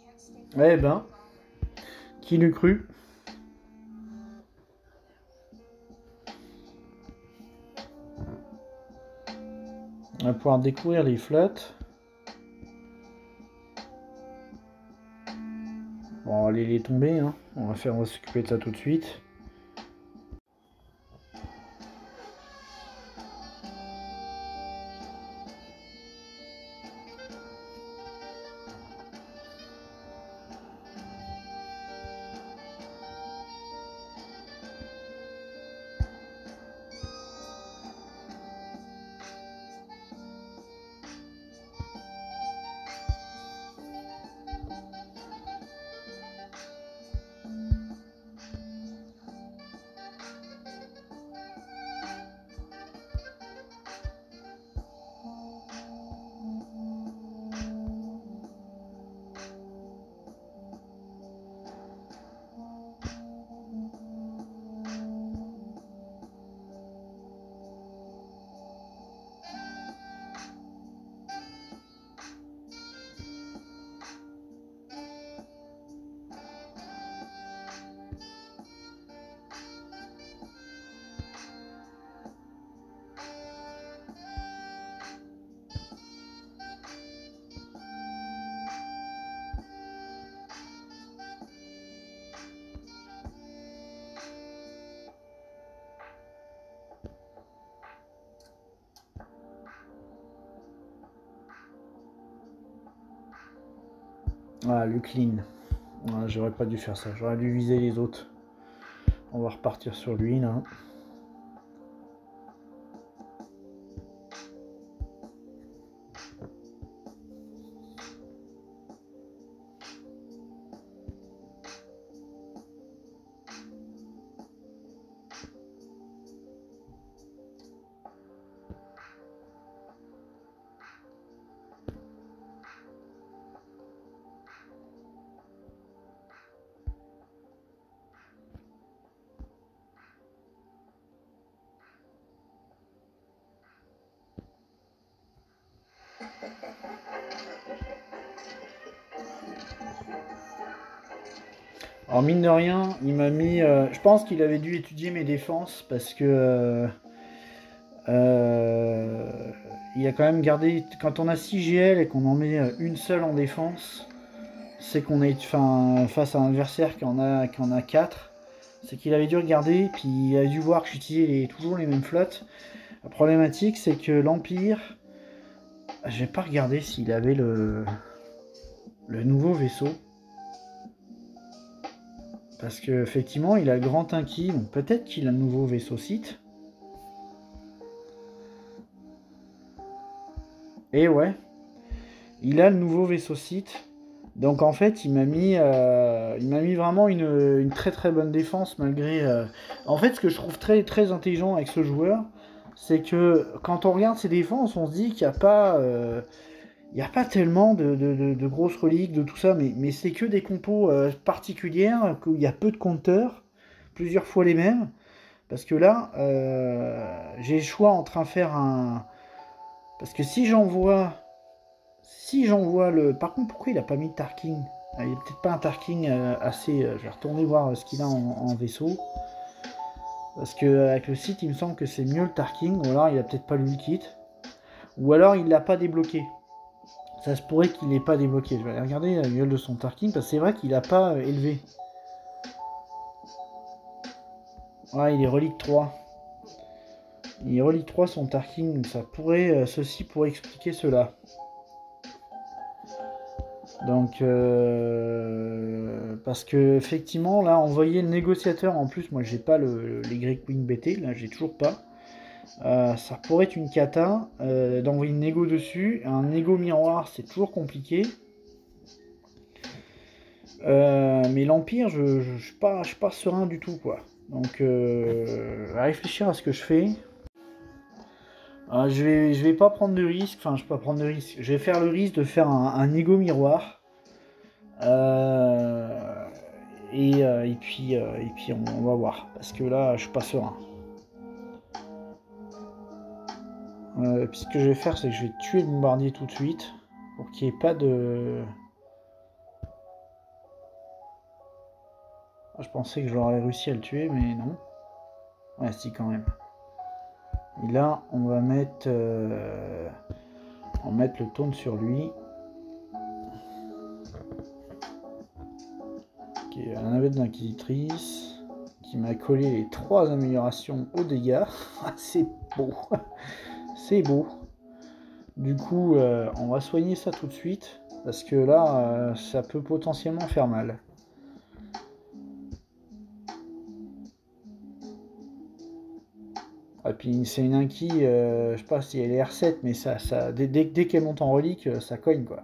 can't stay for Eh ben, qui l'eût cru? On va pouvoir découvrir les flottes. Bon, on va les tomber, hein. On va s'occuper de ça tout de suite. Ah, le clean. Ah, j'aurais pas dû faire ça. J'aurais dû viser les autres. On va repartir sur lui là. Alors mine de rien, il m'a mis... je pense qu'il avait dû étudier mes défenses parce que... il a quand même gardé... Quand on a 6 GL et qu'on en met une seule en défense, c'est qu'on est face à un adversaire qui en a 4. C'est qu'il avait dû regarder, puis il a dû voir que j'utilisais toujours les mêmes flottes. La problématique, c'est que l'Empire... J'ai pas regardé s'il avait le nouveau vaisseau. Parce que effectivement, il a le Grand Inquis, donc peut-être qu'il a le nouveau vaisseau site. Et ouais, il a le nouveau vaisseau site. Donc en fait, il m'a mis vraiment une très très bonne défense malgré. En fait, ce que je trouve très très intelligent avec ce joueur, c'est que quand on regarde ses défenses, on se dit qu'il n'y a pas. Il n'y a pas tellement de grosses reliques, de tout ça, mais c'est que des compos particulières, où il y a peu de compteurs, plusieurs fois les mêmes. Parce que là, j'ai le choix entre un faire un... Parce que si j'envoie le... Par contre, pourquoi il n'a pas mis de Tarking? Il n'y a peut-être pas un Tarking assez... je vais retourner voir ce qu'il a en vaisseau. Parce que avec le site, il me semble que c'est mieux le Tarking, ou alors il a peut-être pas lu le kit. Ou alors il l'a pas débloqué. Ça se pourrait qu'il n'ait pas débloqué. Je vais aller regarder la gueule de son Tarking, parce que c'est vrai qu'il n'a pas élevé. Ouais, il est relique 3. Il est relique 3 son Tarking, donc ça pourrait, ceci pourrait expliquer cela. Donc, parce que effectivement, là, envoyer le négociateur, en plus, moi j'ai pas les Great Wing BT, là j'ai toujours pas. Ça pourrait être une cata d'envoyer une négo dessus. Un négo miroir, c'est toujours compliqué. Mais l'Empire, je suis pas serein du tout, quoi. Donc, à réfléchir à ce que je fais. Je vais pas prendre de risque. Enfin, je vais pas prendre de risque. Je vais faire le risque de faire un négo miroir. Et puis on va voir. Parce que là, je suis pas serein. Puis ce que je vais faire, c'est que je vais tuer le bombardier tout de suite. Pour qu'il n'y ait pas de... Ah, je pensais que j'aurais réussi à le tuer, mais non. Ouais, si, quand même. Et là, on va mettre le taunt sur lui. Ok, la navette d'inquisitrice qui m'a collé les 3 améliorations aux dégâts. C'est beau. C'est beau. Du coup, on va soigner ça tout de suite. Parce que là, ça peut potentiellement faire mal. Et puis c'est une inquis, je sais pas si elle est R7, mais dès qu'elle monte en relique, ça cogne, quoi.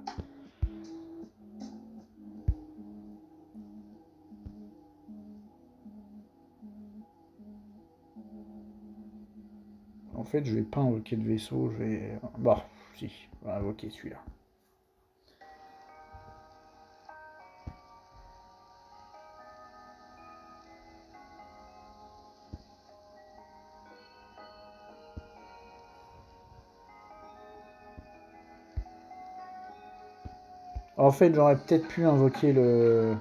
En fait, je vais pas invoquer de vaisseau, je vais... Bah, si, on va invoquer celui-là. En fait, j'aurais peut-être pu invoquer le...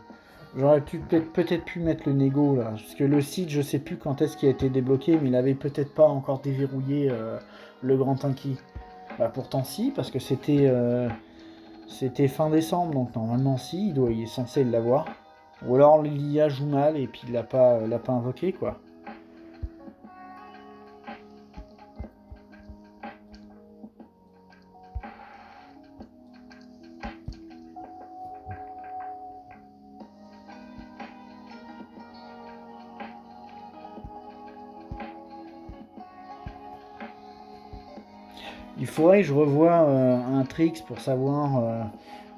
J'aurais peut-être pu mettre le négo, là. Parce que le site, je sais plus quand est-ce qu'il a été débloqué, mais il avait peut-être pas encore déverrouillé le Grand Inquis. Bah pourtant si, parce que c'était fin décembre, donc normalement si, il est censé l'avoir. Ou alors l'IA joue mal et puis il l'a pas invoqué, quoi. Il faudrait que je revoie un tricks pour savoir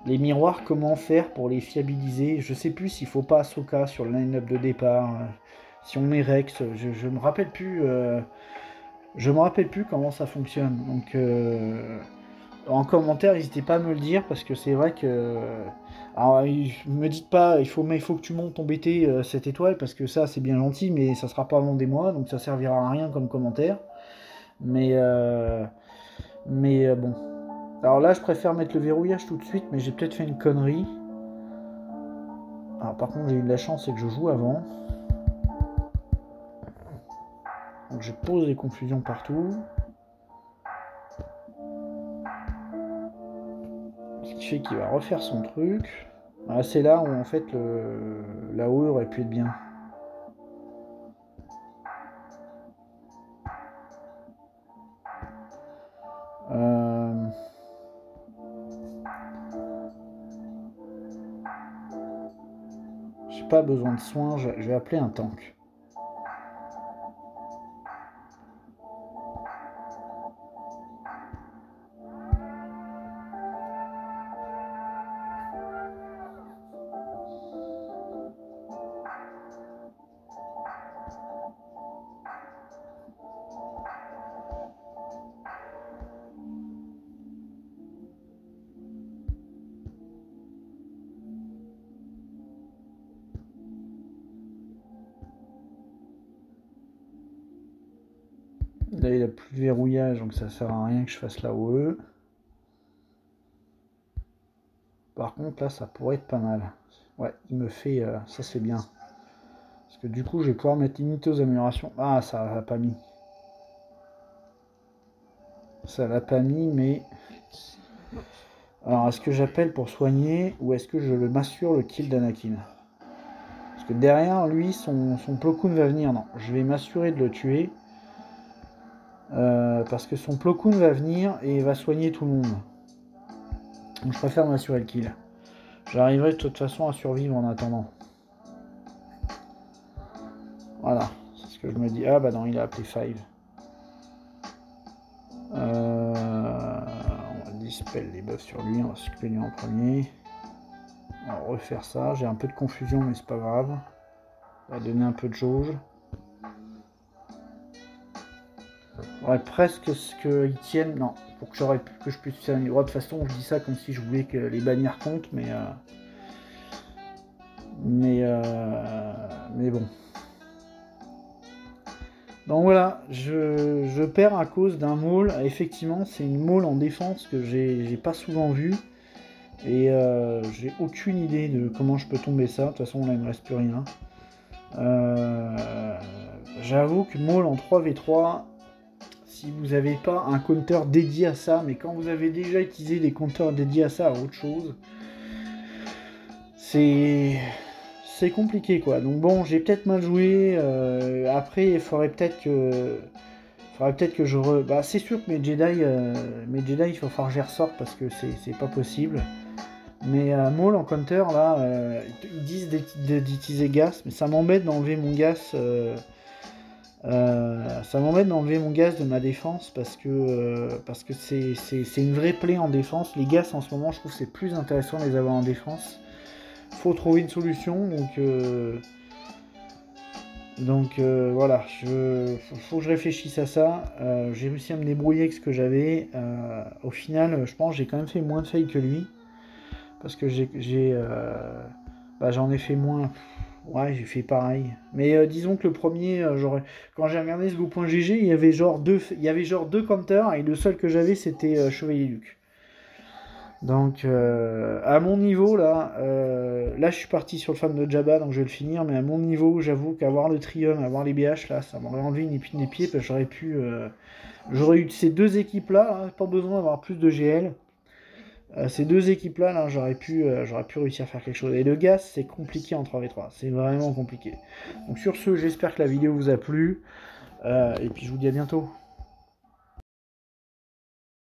les miroirs, comment faire pour les fiabiliser. Je sais plus s'il faut pas Ahsoka sur le line-up de départ. Si on met Rex, je me rappelle plus. Je me rappelle plus comment ça fonctionne. Donc en commentaire, n'hésitez pas à me le dire parce que c'est vrai que. Alors, me dites pas, il faut que tu montes ton BT cette étoile parce que ça c'est bien gentil, mais ça sera pas avant des mois, donc ça servira à rien comme commentaire. Mais bon. Alors là, je préfère mettre le verrouillage tout de suite, mais j'ai peut-être fait une connerie. Alors par contre j'ai eu de la chance, c'est que je joue avant. Donc je pose des confusions partout. Ce qui fait qu'il va refaire son truc. Ah, c'est là où en fait la haut aurait pu être bien. J'ai pas besoin de soins, je vais appeler un tank. Là, il a plus de verrouillage, donc ça sert à rien que je fasse la OE. Par contre, là, ça pourrait être pas mal. Ouais, il me fait... ça, c'est bien. Parce que du coup, je vais pouvoir mettre limité aux améliorations. Ah, ça l'a pas mis. Ça l'a pas mis, mais... Alors, est-ce que j'appelle pour soigner ou est-ce que je m'assure le kill d'Anakin? Parce que derrière, lui, son Plo Koon va venir. Non, je vais m'assurer de le tuer. Parce que son Plo Koon va venir et va soigner tout le monde. Donc je préfère m'assurer le kill. J'arriverai de toute façon à survivre en attendant. Voilà, c'est ce que je me dis. Ah bah non, il a appelé 5. On va dispel les buffs sur lui, on va s'occuper de lui en premier. On va refaire ça. J'ai un peu de confusion, mais c'est pas grave. On va donner un peu de jauge. Ouais, presque ce qu'ils tiennent. Non, pour que je puisse faire une droite. De toute façon, je dis ça comme si je voulais que les bannières comptent, mais bon. Donc voilà, je perds à cause d'un maul. Effectivement, c'est une maul en défense que j'ai pas souvent vu. Et j'ai aucune idée de comment je peux tomber ça. De toute façon, là, il ne me reste plus rien. J'avoue que maul en 3v3, si vous n'avez pas un counter dédié à ça, mais quand vous avez déjà utilisé des counters dédiés à ça, à autre chose, c'est compliqué quoi. Donc bon, j'ai peut-être mal joué. Après, il faudrait peut-être que je bah, c'est sûr que mes Jedi, il faut falloir que je les ressorte parce que c'est pas possible. Mais Maul en counter là, ils disent d'utiliser gas, mais ça m'embête d'enlever mon gas. Ça m'embête d'enlever mon gaz de ma défense parce que c'est une vraie plaie en défense. Les gaz en ce moment, je trouve que c'est plus intéressant de les avoir en défense. Faut trouver une solution, donc voilà, faut que je réfléchisse à ça. J'ai réussi à me débrouiller avec ce que j'avais. Au final, je pense que j'ai quand même fait moins de failles que lui. Parce que j'en ai fait moins. Ouais, j'ai fait pareil. Mais disons que le premier, quand j'ai regardé ce go.gg, il y avait genre deux counters et le seul que j'avais c'était Chevalier Luc. Donc à mon niveau là, je suis parti sur le fan de Jabba, donc je vais le finir. Mais à mon niveau, j'avoue qu'avoir le Trium, avoir les BH là, ça m'aurait enlevé une épine des pieds parce que j'aurais eu ces deux équipes là, hein, pas besoin d'avoir plus de GL. Ces deux équipes-là, là, j'aurais pu réussir à faire quelque chose. Et le gaz, c'est compliqué en 3v3. C'est vraiment compliqué. Donc sur ce, j'espère que la vidéo vous a plu. Et puis je vous dis à bientôt.